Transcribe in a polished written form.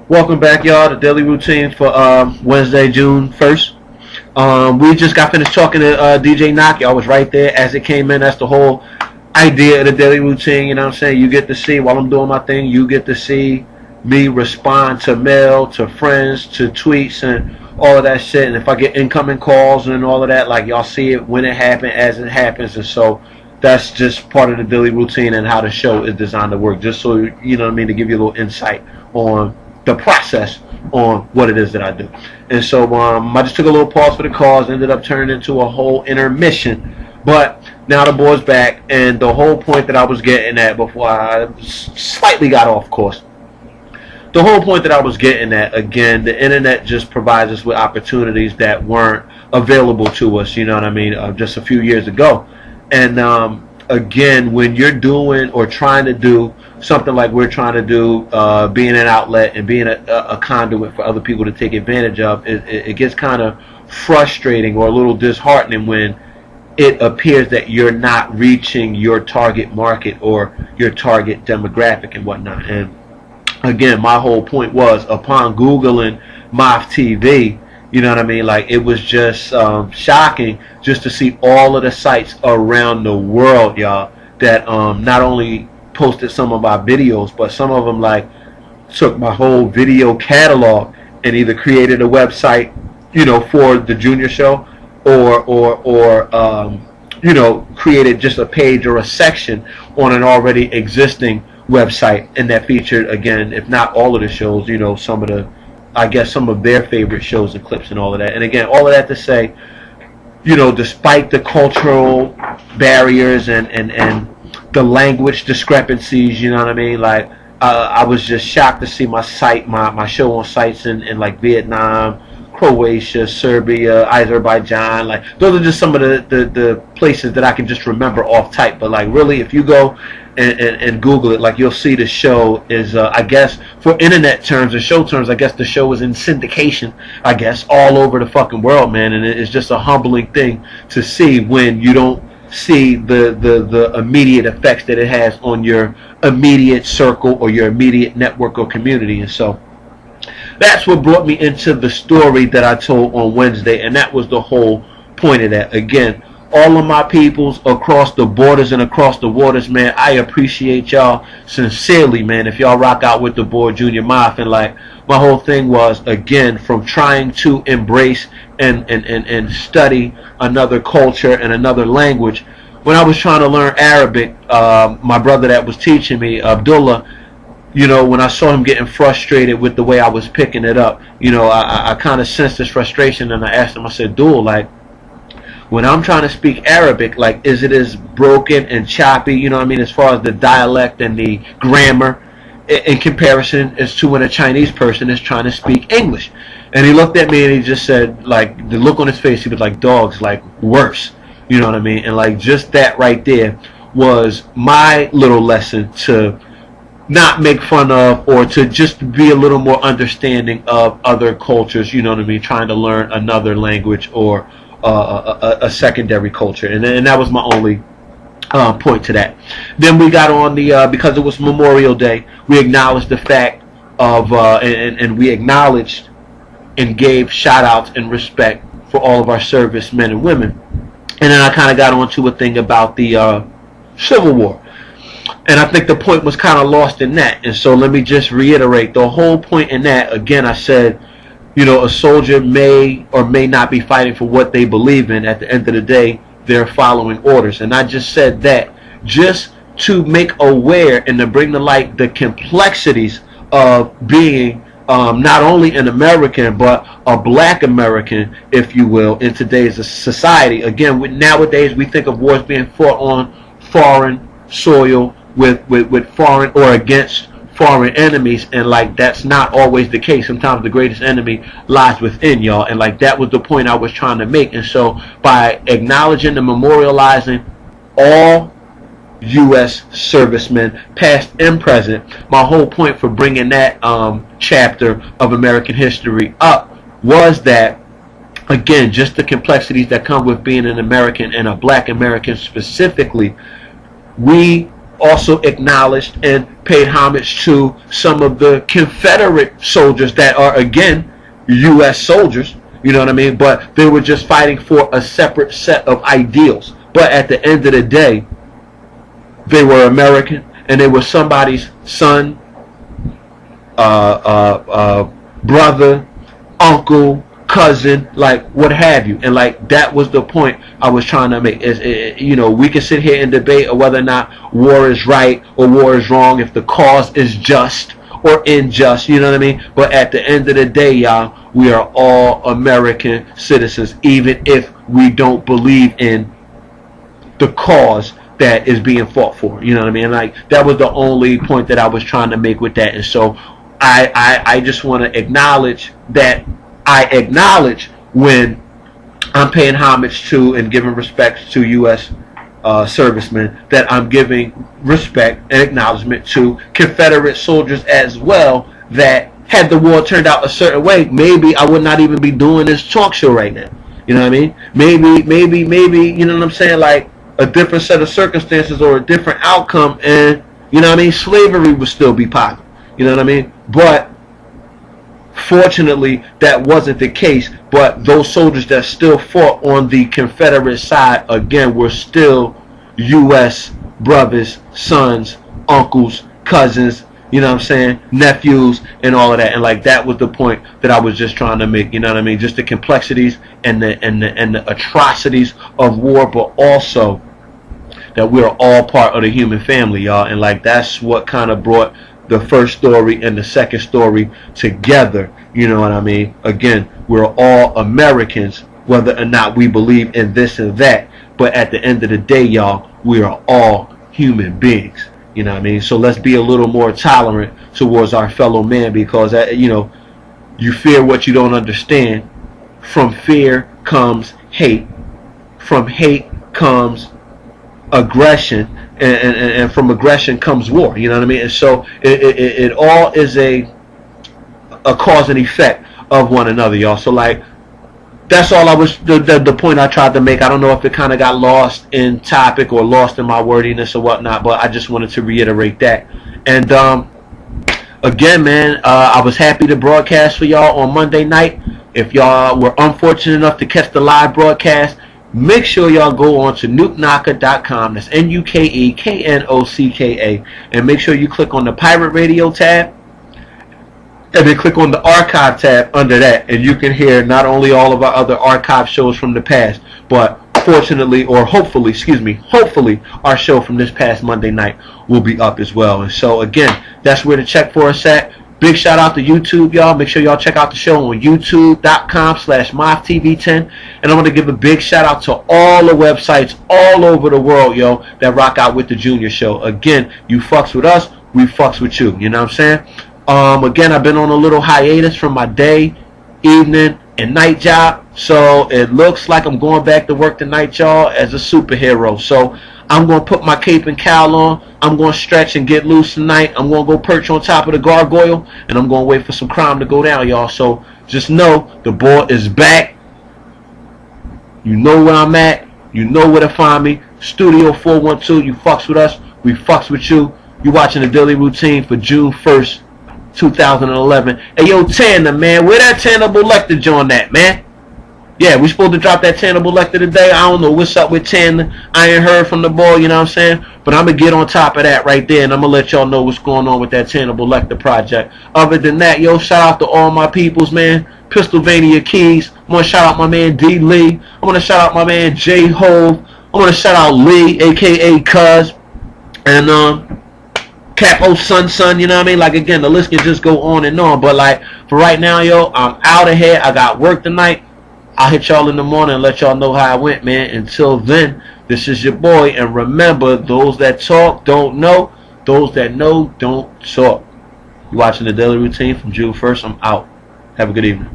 Welcome back, y'all, to Daily Routine for Wednesday, June 1st. We just got finished talking to DJ Knock. I was right there as it came in. That's the whole idea of the Daily Routine. You know what I'm saying? You get to see, while I'm doing my thing, you get to see me respond to mail, to friends, to tweets, and all of that shit. And if I get incoming calls and all of that, like, y'all see it when it happens, as it happens. And so that's just part of the Daily Routine and how the show is designed to work. Just so, you know what I mean, to give you a little insight on the process on what it is that I do. And so I just took a little pause for the calls, ended up turning into a whole intermission. But now the boy's back, and the whole point that I was getting at before I slightly got off course. The whole point that I was getting at, again, the internet just provides us with opportunities that weren't available to us, you know what I mean, just a few years ago. And again, when you're doing or trying to do something like we're trying to do, being an outlet and being a conduit for other people to take advantage of, it gets kind of frustrating or a little disheartening when it appears that you're not reaching your target market or your target demographic and whatnot. And again, my whole point was, upon Googling MOF TV, you know what I mean, like, it was just shocking just to see all of the sites around the world, y'all, that not only posted some of my videos, but some of them, like, took my whole video catalog and either created a website, you know, for the junior show, or you know, created just a page or a section on an already existing website, and that featured, again, if not all of the shows, you know, some of the, I guess, some of their favorite shows and clips and all of that. And again, all of that to say, you know, despite the cultural barriers and the language discrepancies, you know what I mean, like, I was just shocked to see my site, my show on sites in like Vietnam, Croatia, Serbia, Azerbaijan. Like, those are just some of the places that I can just remember off type. But like, really, if you go and Google it, like, you'll see the show is, I guess, for internet terms or show terms, I guess the show is in syndication, I guess, all over the fucking world, man. And it's just a humbling thing to see when you don't see the immediate effects that it has on your immediate circle or your immediate network or community. And so that's what brought me into the story that I told on Wednesday, and that was the whole point of that. Again, all of my peoples across the borders and across the waters, man, I appreciate y'all sincerely, man. If y'all rock out with the boy Junior Moth, and like, my whole thing was, again, from trying to embrace and study another culture and another language. When I was trying to learn Arabic, my brother that was teaching me, Abdullah, you know, when I saw him getting frustrated with the way I was picking it up, you know, I kind of sensed this frustration, and I asked him, I said, Dul, like, when I'm trying to speak Arabic, like, is it as broken and choppy, you know what I mean, as far as the dialect and the grammar, in comparison as to when a Chinese person is trying to speak English? And he looked at me and he just said, like, the look on his face, he was like, dogs, like, worse, you know what I mean? And like, just that right there was my little lesson to not make fun of, or to just be a little more understanding of other cultures, you know what I mean, trying to learn another language or a secondary culture. And that was my only point to that. Then we got on the, because it was Memorial Day, we acknowledged the fact of, and we acknowledged and gave shout outs and respect for all of our servicemen and women. And then I kind of got onto a thing about the Civil War. And I think the point was kind of lost in that. And so let me just reiterate the whole point in that. Again, I said, you know, a soldier may or may not be fighting for what they believe in. At the end of the day, they're following orders. And I just said that just to make aware and to bring to light the complexities of being not only an American, but a black American, if you will, in today's society. Again, nowadays we think of wars being fought on foreign soil, with foreign or against foreign enemies, and like, that's not always the case. Sometimes the greatest enemy lies within, y'all, and like, that was the point I was trying to make. And so by acknowledging and memorializing all U.S. servicemen, past and present, my whole point for bringing that chapter of American history up was that, again, just the complexities that come with being an American, and a black American specifically, we also acknowledged and paid homage to some of the Confederate soldiers that are, again, U.S. soldiers, you know what I mean? But they were just fighting for a separate set of ideals. But at the end of the day, they were American, and they were somebody's son, brother, uncle, cousin, like what have you. And like that was the point I was trying to make. You know, we can sit here and debate whether or not war is right or war is wrong, if the cause is just or unjust, you know what I mean? But at the end of the day, y'all, we are all American citizens, even if we don't believe in the cause that is being fought for, you know what I mean? Like that was the only point that I was trying to make with that. And so I just want to acknowledge that I acknowledge when I'm paying homage to and giving respect to U.S. Servicemen, that I'm giving respect and acknowledgement to Confederate soldiers as well, that had the war turned out a certain way, maybe I would not even be doing this talk show right now. You know what I mean? Maybe, you know what I'm saying? Like a different set of circumstances or a different outcome, and, you know what I mean, slavery would still be popular. You know what I mean? But fortunately, that wasn't the case. But those soldiers that still fought on the Confederate side, again, were still U.S. brothers, sons, uncles, cousins, you know what I'm saying, nephews, and all of that. And like that was the point that I was just trying to make. You know what I mean? Just the complexities and the atrocities of war, but also that we're all part of the human family, y'all. And like that's what kind of brought the first story and the second story together. You know what I mean? Again, we're all Americans, whether or not we believe in this and that. But at the end of the day, y'all, we are all human beings. You know what I mean? So let's be a little more tolerant towards our fellow man, because, you know, you fear what you don't understand. From fear comes hate. From hate comes aggression. And from aggression comes war. You know what I mean? And so it all is a cause and effect of one another, y'all. So like that's all I was the point I tried to make. I don't know if it kind of got lost in topic or lost in my wordiness or whatnot, but I just wanted to reiterate that. And again, man, I was happy to broadcast for y'all on Monday night. If y'all were unfortunate enough to catch the live broadcast, make sure y'all go on to nuknocka.com. That's NUKEKNOCKA, and make sure you click on the Pirate Radio tab, and then click on the archive tab under that, and you can hear not only all of our other archive shows from the past, but fortunately, or hopefully, hopefully our show from this past Monday night will be up as well. And so again, that's where to check for us at. Big shout out to YouTube, y'all. Make sure y'all check out the show on youtube.com/MovTV10. And I want to give a big shout out to all the websites all over the world, yo, that rock out with the Junior Show. Again, you fucks with us, we fucks with you. You know what I'm saying? Again, I've been on a little hiatus from my day, evening, and night job. So it looks like I'm going back to work tonight, y'all, as a superhero. So I'm going to put my cape and cowl on. I'm going to stretch and get loose tonight. I'm going to go perch on top of the gargoyle, and I'm going to wait for some crime to go down, y'all. So just know the boy is back. You know where I'm at. You know where to find me. Studio 412. You fucks with us. We fucks with you. You watching the Daily Routine for June 1st, 2011. Hey, yo, Tanner, man. Where that Tanner Lecter joint at, man? Yeah, we supposed to drop that Tanner Lecter today. I don't know what's up with Tanner. I ain't heard from the boy, you know what I'm saying? But I'm going to get on top of that right there, and I'm going to let y'all know what's going on with that Tanner Lecter project. Other than that, yo, shout out to all my peoples, man. Pennsylvania Keys. I want to shout out my man D. Lee. I want to shout out my man J. Hove. I want to shout out Lee, a.k.a. Cuz. And, Capo Son, you know what I mean? Like, again, the list can just go on and on. But, like, for right now, yo, I'm out of here. I got work tonight. I'll hit y'all in the morning and let y'all know how I went, man. Until then, this is your boy. And remember, those that talk don't know. Those that know don't talk. You watching the Daily Routine from June 1st. I'm out. Have a good evening.